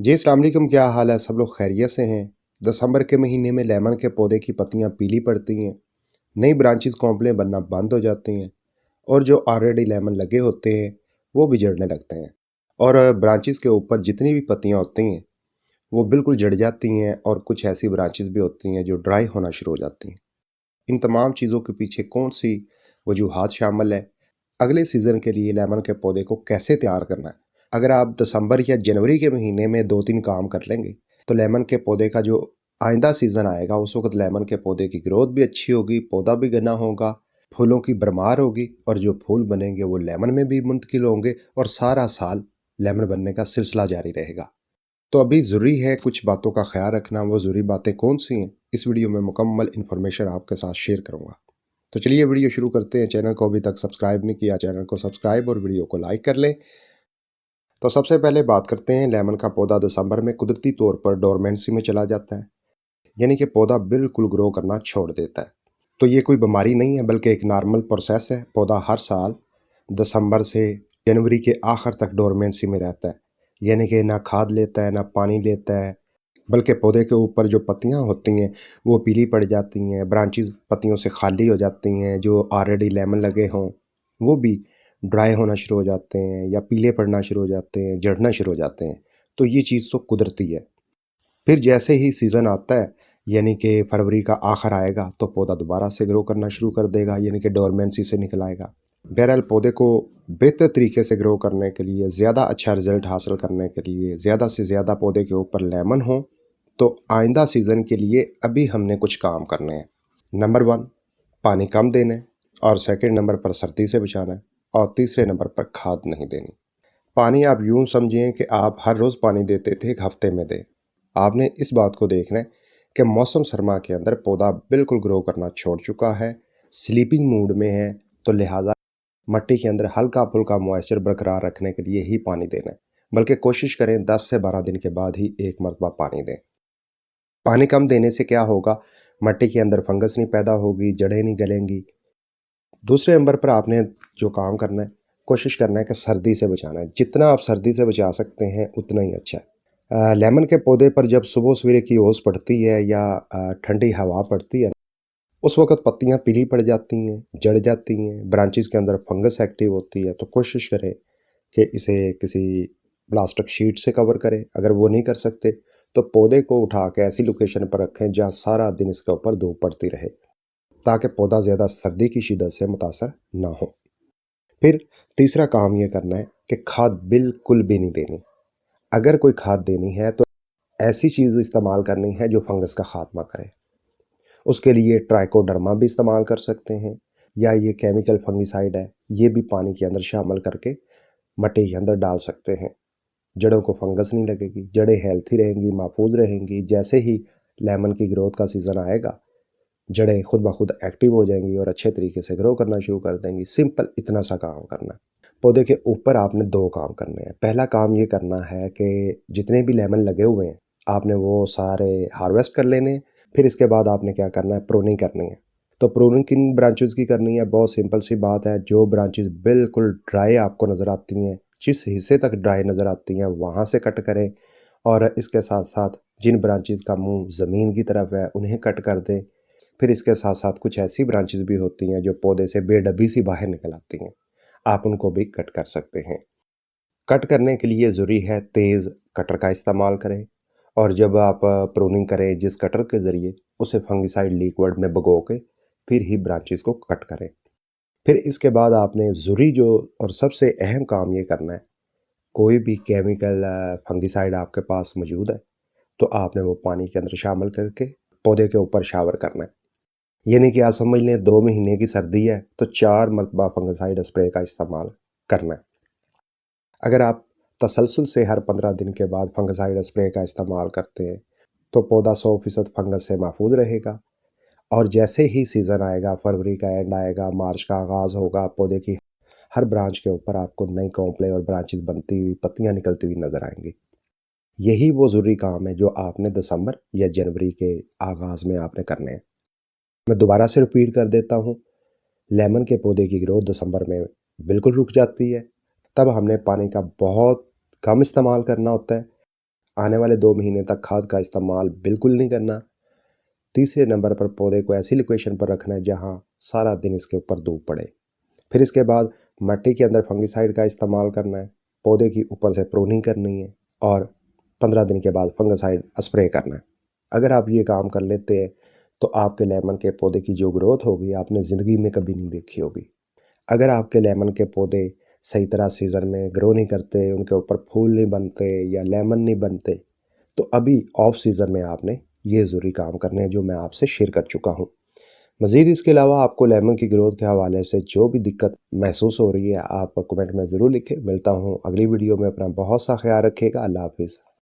जी अस्सलाम वालेकुम, क्या हाल है? सब लोग खैरियत से हैं। दिसंबर के महीने में लेमन के पौधे की पत्तियां पीली पड़ती हैं, नई ब्रांचेस कॉम्प्ले बनना बंद हो जाती हैं और जो ऑलरेडी लेमन लगे होते हैं वो भी झड़ने लगते हैं। और ब्रांचेस के ऊपर जितनी भी पत्तियां होती हैं वो बिल्कुल झड़ जाती हैं और कुछ ऐसी ब्रांचेस भी होती हैं जो ड्राई होना शुरू हो जाती हैं। इन तमाम चीज़ों के पीछे कौन सी वजूहात शामिल है, अगले सीज़न के लिए लेमन के पौधे को कैसे तैयार करना है? अगर आप दिसंबर या जनवरी के महीने में 2-3 काम कर लेंगे तो लेमन के पौधे का जो आइंदा सीज़न आएगा उस वक्त लेमन के पौधे की ग्रोथ भी अच्छी होगी, पौधा भी घना होगा, फूलों की भरमार होगी और जो फूल बनेंगे वो लेमन में भी मुंतकिल होंगे और सारा साल लेमन बनने का सिलसिला जारी रहेगा। तो अभी ज़रूरी है कुछ बातों का ख्याल रखना। वो ज़रूरी बातें कौन सी हैं, इस वीडियो में मुकम्मल इन्फॉर्मेशन आपके साथ शेयर करूंगा। तो चलिए वीडियो शुरू करते हैं। चैनल को अभी तक सब्सक्राइब नहीं किया, चैनल को सब्सक्राइब और वीडियो को लाइक कर लें। तो सबसे पहले बात करते हैं, लेमन का पौधा दिसंबर में कुदरती तौर पर डोरमेंसी में चला जाता है, यानी कि पौधा बिल्कुल ग्रो करना छोड़ देता है। तो ये कोई बीमारी नहीं है बल्कि एक नॉर्मल प्रोसेस है। पौधा हर साल दिसंबर से जनवरी के आखिर तक डोरमेंसी में रहता है, यानी कि ना खाद लेता है ना पानी लेता है, बल्कि पौधे के ऊपर जो पत्तियां होती हैं वो पीली पड़ जाती हैं, ब्रांचेस पत्तियों से खाली हो जाती हैं, जो ऑलरेडी लेमन लगे हों वो भी ड्राई होना शुरू हो जाते हैं या पीले पड़ना शुरू हो जाते हैं, झड़ना शुरू हो जाते हैं। तो ये चीज़ तो कुदरती है। फिर जैसे ही सीज़न आता है, यानी कि फरवरी का आखिर आएगा तो पौधा दोबारा से ग्रो करना शुरू कर देगा, यानी कि डोरमेंसी से निकल आएगा। बहरहाल पौधे को बेहतर तरीके से ग्रो करने के लिए, ज़्यादा अच्छा रिजल्ट हासिल करने के लिए, ज़्यादा से ज़्यादा पौधे के ऊपर लेमन हो, तो आइंदा सीज़न के लिए अभी हमने कुछ काम करने हैं। नंबर 1, पानी कम देना है, और सेकंड नंबर पर सर्दी से बचाना है, और तीसरे नंबर पर खाद नहीं देनी। पानी आप यूं समझें कि आप हर रोज़ पानी देते थे, एक हफ्ते में दें। आपने इस बात को देखना है कि मौसम सरमा के अंदर पौधा बिल्कुल ग्रो करना छोड़ चुका है, स्लीपिंग मूड में है, तो लिहाजा मट्टी के अंदर हल्का फुल्का मॉइस्चर बरकरार रखने के लिए ही पानी देना है। बल्कि कोशिश करें 10 से 12 दिन के बाद ही एक मरतबा पानी दें। पानी कम देने से क्या होगा, मट्टी के अंदर फंगस नहीं पैदा होगी, जड़ें नहीं गलेंगी। दूसरे नंबर पर आपने जो काम करना है, कोशिश करना है कि सर्दी से बचाना है। जितना आप सर्दी से बचा सकते हैं उतना ही अच्छा है। लेमन के पौधे पर जब सुबह सवेरे की ओस पड़ती है या ठंडी हवा पड़ती है, उस वक्त पत्तियां पीली पड़ जाती हैं, जड़ जाती हैं, ब्रांचेस के अंदर फंगस एक्टिव होती है। तो कोशिश करें कि इसे किसी प्लास्टिक शीट से कवर करें। अगर वो नहीं कर सकते तो पौधे को उठा के ऐसी लोकेशन पर रखें जहां सारा दिन इसके ऊपर धूप पड़ती रहे, ताकि पौधा ज़्यादा सर्दी की शिद्दत से मुतासर ना हो। फिर तीसरा काम ये करना है कि खाद बिल्कुल भी नहीं देनी। अगर कोई खाद देनी है तो ऐसी चीज़ इस्तेमाल करनी है जो फंगस का खात्मा करे। उसके लिए ट्राइकोडर्मा भी इस्तेमाल कर सकते हैं, या ये केमिकल फंगिसाइड है, ये भी पानी के अंदर शामिल करके मट्टी के अंदर डाल सकते हैं। जड़ों को फंगस नहीं लगेगी, जड़ें हेल्थी रहेंगी, महफूज रहेंगी। जैसे ही लेमन की ग्रोथ का सीज़न आएगा, जड़ें खुद ब खुद एक्टिव हो जाएंगी और अच्छे तरीके से ग्रो करना शुरू कर देंगी। सिंपल इतना सा काम करना है। पौधे के ऊपर आपने 2 काम करने हैं। पहला काम ये करना है कि जितने भी लेमन लगे हुए हैं आपने वो सारे हार्वेस्ट कर लेने हैं। फिर इसके बाद आपने क्या करना है, प्रूनिंग करनी है। तो प्रूनिंग किन ब्रांचेस की करनी है, बहुत सिंपल सी बात है। जो ब्रांचेस बिल्कुल ड्राई आपको नज़र आती हैं, जिस हिस्से तक ड्राई नज़र आती हैं वहाँ से कट करें, और इसके साथ साथ जिन ब्रांचेस का मुंह ज़मीन की तरफ है उन्हें कट कर दें। फिर इसके साथ साथ कुछ ऐसी ब्रांचेस भी होती हैं जो पौधे से बेढबी सी बाहर निकल आती हैं, आप उनको भी कट कर सकते हैं। कट करने के लिए ज़रूरी है तेज़ कटर का इस्तेमाल करें, और जब आप प्रूनिंग करें जिस कटर के ज़रिए, उसे फंगिसाइड लिक्विड में भिगो के फिर ही ब्रांचेस को कट करें। फिर इसके बाद आपने ज़रूरी जो और सबसे अहम काम ये करना है, कोई भी केमिकल फंगिसाइड आपके पास मौजूद है तो आपने वो पानी के अंदर शामिल करके पौधे के ऊपर शावर करना है। यानी कि आप समझ लें 2 महीने की सर्दी है तो 4 मरतबा फंगिसाइड स्प्रे का इस्तेमाल करना है। अगर आप तसलसल से हर 15 दिन के बाद फंगिसाइड स्प्रे का इस्तेमाल करते हैं तो पौधा 100% फंगस से महफूज रहेगा। और जैसे ही सीज़न आएगा, फरवरी का एंड आएगा, मार्च का आगाज़ होगा, पौधे की हर ब्रांच के ऊपर आपको नई कॉम्प्ले और ब्रांचेस बनती हुई, पत्तियां निकलती हुई नजर आएंगी। यही वो ज़रूरी काम है जो आपने दिसंबर या जनवरी के आगाज़ में आपने करने हैं। मैं दोबारा से रिपीट कर देता हूँ, लेमन के पौधे की ग्रोथ दिसंबर में बिल्कुल रुक जाती है। तब हमने पानी का बहुत कम इस्तेमाल करना होता है। آنے والے 2 مہینے تک کھاد کا استعمال بالکل نہیں کرنا۔ تیسرے نمبر پر پودے کو ایسی لوکیشن پر رکھنا ہے جہاں سارا دن اس کے اوپر دھوپ پڑے۔ پھر اس کے بعد مٹی کے اندر فنگی سائیڈ کا استعمال کرنا ہے، پودے کی اوپر سے پروننگ کرنی ہے اور 15 دن کے بعد فنگی سائیڈ اسپرے کرنا ہے۔ اگر آپ یہ کام کر لیتے ہیں تو آپ کے لیمن کے پودے کی جو گروتھ ہوگی آپ نے زندگی میں کبھی نہیں دیکھی ہوگی۔ اگر آپ کے لیمن کے پودے صحیح طرح سیزن میں گرو نہیں کرتے، ان کے اوپر پھول نہیں بنتے یا لیمن نہیں بنتے، تو ابھی آف سیزن میں آپ نے یہ ضروری کام کرنے ہیں جو میں آپ سے شیئر کر چکا ہوں۔ مزید اس کے علاوہ آپ کو لیمن کی گروتھ کے حوالے سے جو بھی دقت محسوس ہو رہی ہے آپ کمنٹ میں ضرور لکھیں۔ ملتا ہوں اگلی ویڈیو میں، اپنا بہت سا خیال رکھیے گا۔ اللہ حافظ۔